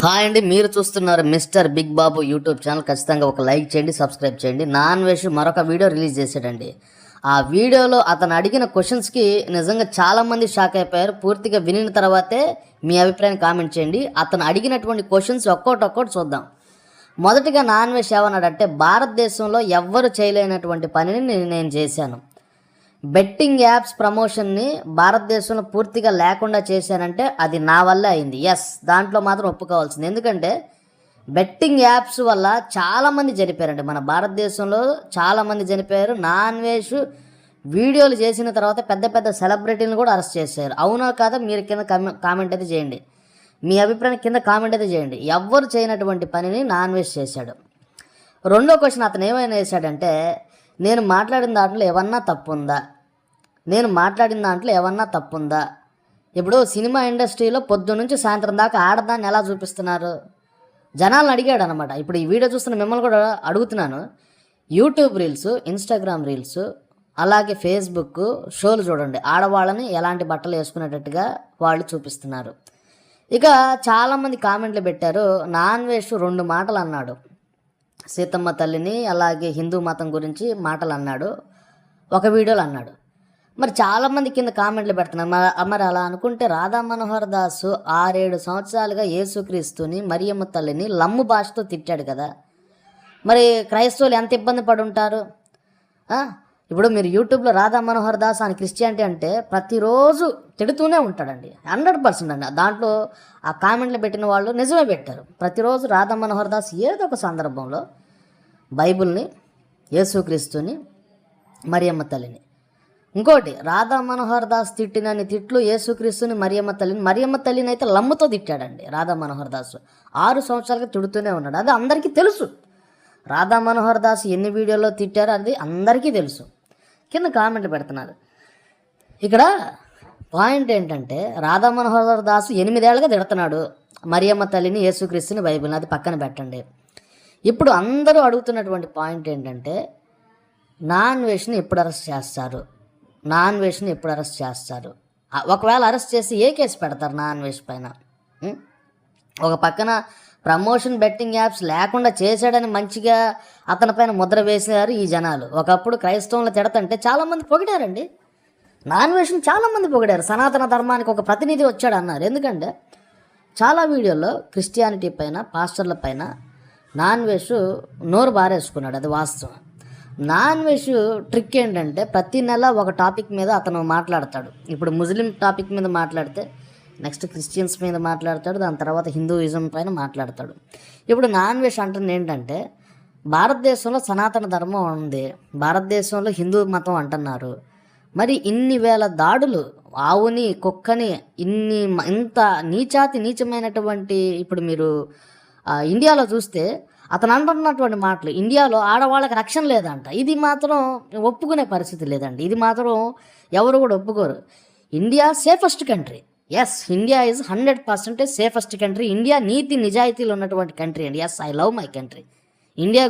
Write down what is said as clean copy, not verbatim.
Hi అండి, మీరు చూస్తున్నారు మిస్టర్ బిగ్ బాబు యూట్యూబ్ ఛానల్. ఖచ్చితంగా ఒక లైక్ చేయండి, సబ్స్క్రైబ్ చేయండి. నాన్ వెజ్ మరొక వీడియో రిలీజ్ చేశాడండి. ఆ వీడియోలో అతను అడిగిన క్వశ్చన్స్కి నిజంగా చాలామంది షాక్ అయిపోయారు. పూర్తిగా వినిన తర్వాతే మీ అభిప్రాయం కామెంట్ చేయండి. అతను అడిగినటువంటి క్వశ్చన్స్ ఒక్కోటి చూద్దాం. మొదటిగా నాన్ వెజ్ ఏమన్నాడంటే, భారతదేశంలో ఎవ్వరు చేయలేనటువంటి పనిని నేను చేశాను. బెట్టింగ్ యాప్స్ ప్రమోషన్ని భారతదేశంలో పూర్తిగా లేకుండా చేశానంటే అది నా వల్లే అయింది. ఎస్, దాంట్లో మాత్రం ఒప్పుకోవాల్సింది. ఎందుకంటే బెట్టింగ్ యాప్స్ వల్ల చాలామంది చనిపోయారండి. మన భారతదేశంలో చాలామంది చనిపోయారు. నాన్ వెజ్ వీడియోలు చేసిన తర్వాత పెద్ద పెద్ద సెలబ్రిటీలను కూడా అరెస్ట్ చేశారు. అవునా కాదా మీరు కింద కామెంట్ అయితే చేయండి. మీ అభిప్రాయం కింద కామెంట్ అయితే చేయండి. ఎవ్వరు చేయనటువంటి పనిని నాన్ వెజ్ చేశాడు. రెండో క్వశ్చన్ అతను ఏమైనా వేశాడంటే, నేను మాట్లాడిన దాంట్లో ఏమన్నా తప్పుందా? ఇప్పుడు సినిమా ఇండస్ట్రీలో పొద్దున్నుంచి సాయంత్రం దాకా ఆడదాన్ని ఎలా చూపిస్తున్నారు? జనాలను అడిగాడు అనమాట. ఇప్పుడు ఈ వీడియో చూస్తున్న మిమ్మల్ని కూడా అడుగుతున్నాను. యూట్యూబ్ రీల్స్, ఇన్స్టాగ్రామ్ రీల్స్, అలాగే ఫేస్బుక్ షోలు చూడండి. ఆడవాళ్ళని ఎలాంటి బట్టలు వేసుకునేటట్టుగా వాళ్ళు చూపిస్తున్నారు. ఇక చాలామంది కామెంట్లు పెట్టారు. నాన్ వెజ్ 2 మాటలు అన్నాడు. సీతమ్మ తల్లిని అలాగే హిందూ మతం గురించి మాటలు అన్నాడు, ఒక వీడియోలో అన్నాడు. మరి చాలామంది కింద కామెంట్లు పెడుతున్నారు. మరి అలా అనుకుంటే రాధా మనోహర్ దాసు 6-7 సంవత్సరాలుగా యేసుక్రీస్తుని మరియమ్మ తల్లిని లమ్ము భాషతో తిట్టాడు కదా. మరి క్రైస్తవులు ఎంత ఇబ్బంది పడి ఉంటారు? ఇప్పుడు మీరు యూట్యూబ్లో రాధా మనోహర్ దాస్ అని క్రిస్టియానిటీ అంటే ప్రతిరోజు తిడుతూనే ఉంటాడండి. 100% అండి. దాంట్లో ఆ కామెంట్లు పెట్టిన వాళ్ళు నిజమే పెట్టారు. ప్రతిరోజు రాధా మనోహర్ దాస్ ఏదో ఒక సందర్భంలో బైబిల్ని, యేసుక్రీస్తుని, మరియమ్మ తల్లిని, ఇంకోటి రాధా మనోహర్ దాస్ తిట్టినన్ని తిట్లు యేసుక్రీస్తుని, మరియమ్మ తల్లిని అయితే లమ్ముతో తిట్టాడండి రాధా మనోహర్ దాస్. 6 సంవత్సరాలుగా తిడుతూనే ఉన్నాడు. అది అందరికీ తెలుసు. రాధా మనోహర్ దాస్ ఎన్ని వీడియోలో తిట్టారో అది అందరికీ తెలుసు. కింద కామెంట్లు పెడుతున్నారు. ఇక్కడ పాయింట్ ఏంటంటే, రాధా మనోహర్ దాస్ 8 ఏళ్ళుగా తిడుతున్నాడు మరియమ్మ తల్లిని, యేసుక్రీస్తుని, బైబిల్ని. అది పక్కన పెట్టండి. ఇప్పుడు అందరూ అడుగుతున్నటువంటి పాయింట్ ఏంటంటే, నాన్ వెజ్ని ఎప్పుడు అరెస్ట్ చేస్తారు? ఒకవేళ అరెస్ట్ చేసి ఏ కేసు పెడతారు నాన్ వెజ్ పైన? ఒక పక్కన ప్రమోషన్ బెట్టింగ్ యాప్స్ లేకుండా చేశాడని మంచిగా అతని పైన ముద్ర వేసారు ఈ జనాలు. ఒకప్పుడు క్రైస్తవులను తిడతంటే చాలామంది పొగిడారండి. నాన్ వెజ్ని చాలామంది పొగిడారు. సనాతన ధర్మానికి ఒక ప్రతినిధి వచ్చాడు అన్నారు. ఎందుకంటే చాలా వీడియోల్లో క్రిస్టియానిటీ పైన, పాస్టర్ల పైన నాన్ వెజ్ నోరు బారేసుకున్నాడు. అది వాస్తవం. నాన్ వెజ్ ట్రిక్ ఏంటంటే, ప్రతి నెల ఒక టాపిక్ మీద అతను మాట్లాడతాడు. ఇప్పుడు ముస్లిం టాపిక్ మీద మాట్లాడితే నెక్స్ట్ క్రిస్టియన్స్ మీద మాట్లాడతాడు, దాని తర్వాత హిందూయిజం పైన మాట్లాడతాడు. ఇప్పుడు నాన్ వెజ్ అంటుంది ఏంటంటే, భారతదేశంలో సనాతన ధర్మం ఉంది, భారతదేశంలో హిందూ మతం అంటున్నారు. మరి ఇన్ని వేల దాడులు, ఆవుని, కుక్కని, ఇంత నీచమైనటువంటి, ఇప్పుడు మీరు ఇండియాలో చూస్తే అతను అంటున్నటువంటి మాటలు, ఇండియాలో ఆడవాళ్ళకి రక్షణ లేదంట. ఇది మాత్రం ఒప్పుకునే పరిస్థితి లేదండి. ఇది మాత్రం ఎవరు కూడా ఒప్పుకోరు. India safest country. Yes, India is 100% safest country. India నీతి నిజాయితీలు ఉన్నటువంటి కంట్రీ అండి. Yes, I love my country. India